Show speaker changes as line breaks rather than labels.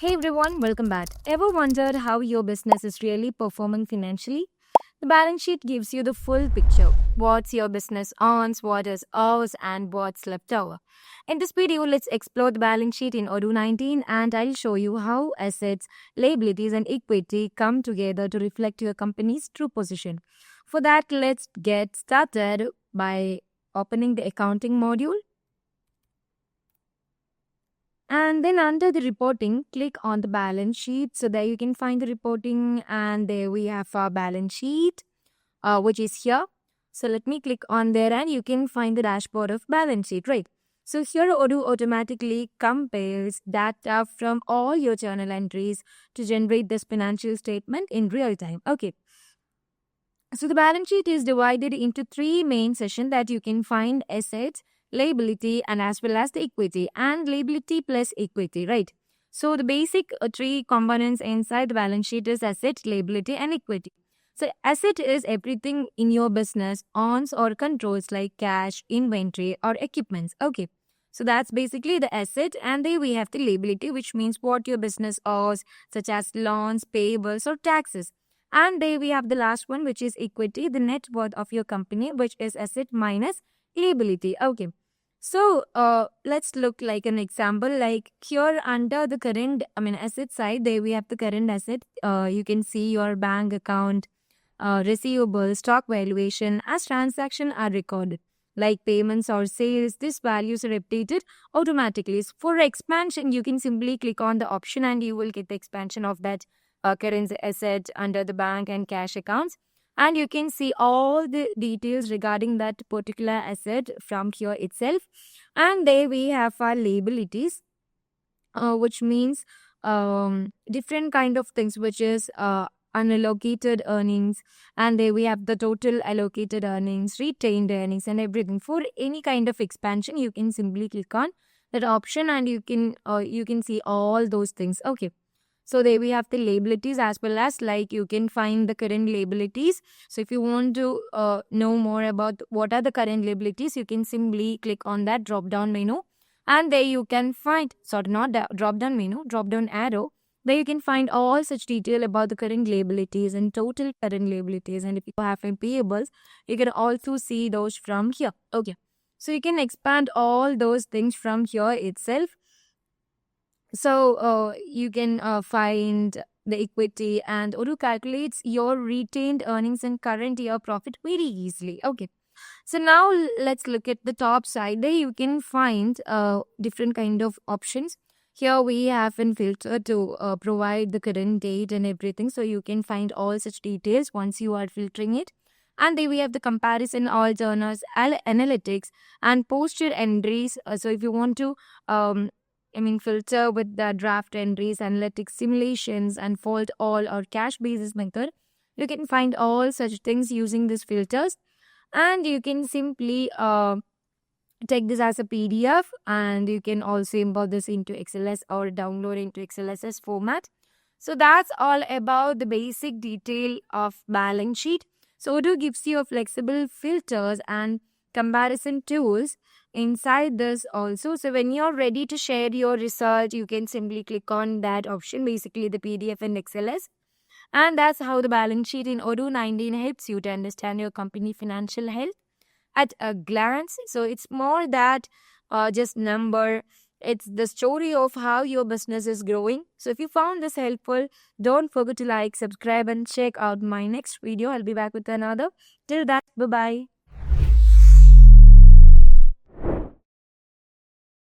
Hey everyone, welcome back. Ever wondered how your business is really performing financially? The balance sheet gives you the full picture. What's your business owns, what is ours, and what's left over. In this video, let's explore the balance sheet in Odoo 19 and I'll show you how assets, liabilities, and equity come together to reflect your company's true position. For that, let's get started by opening the accounting module. And then under the reporting, click on the balance sheet. So there you can find the reporting and there we have our balance sheet, which is here. So let me click on there and you can find the dashboard of balance sheet, right? So here Odoo automatically compares data from all your journal entries to generate this financial statement in real time. Okay. So the balance sheet is divided into three main sections that you can find: assets, liability, and as well as the equity, and liability plus equity, right? So the basic three components inside the balance sheet is asset, liability, and equity. So asset is everything in your business owns or controls, like cash, inventory, or equipments. Okay. So that's basically the asset, and then we have the liability, which means what your business owes, such as loans, payables, or taxes. And there we have the last one, which is equity, the net worth of your company, which is asset minus liability. Okay. So let's look like an example. Like here under the current, asset side, there we have the current asset. You can see your bank account, receivables, stock valuation as transaction are recorded. Like payments or sales, these values are updated automatically. So for expansion, you can simply click on the option and you will get the expansion of that currency asset under the bank and cash accounts. And you can see all the details regarding that particular asset from here itself. And there we have our liabilities, which means different kind of things, which is unallocated earnings, and there we have the total allocated earnings, retained earnings, and everything. For any kind of expansion, you can simply click on that option and you can see all those things. Okay. So there we have the liabilities, as well as like you can find the current liabilities. So if you want to know more about what are the current liabilities, you can simply click on that drop down menu, and there you can find, sorry, not drop down menu, drop down arrow. There you can find all such detail about the current liabilities and total current liabilities. And if you have payables, you can also see those from here. Okay. So you can expand all those things from here itself. So you can find the equity, and Odoo calculates your retained earnings and current year profit very easily. Okay. So now let's look at the top side. There you can find different kind of options. Here we have a filter to provide the current date and everything. So you can find all such details once you are filtering it. And then we have the comparison, all journals, analytics, and posted entries. So if you want to filter with the draft entries, analytics, simulations, and fault all or cash basis method, you can find all such things using these filters. And you can simply take this as a PDF, and you can also import this into XLS or download into XLSS format. So that's all about the basic detail of balance sheet. So Odoo gives you a flexible filters and comparison tools inside this also. So when you're ready to share your result, you can simply click on that option, basically the PDF and XLS. And that's how the balance sheet in Odoo 19 helps you to understand your company financial health at a glance. So it's more that just number. It's the story of how your business is growing. So if you found this helpful, don't forget to like, subscribe, and check out my next video. I'll be back with another. Till that, bye-bye.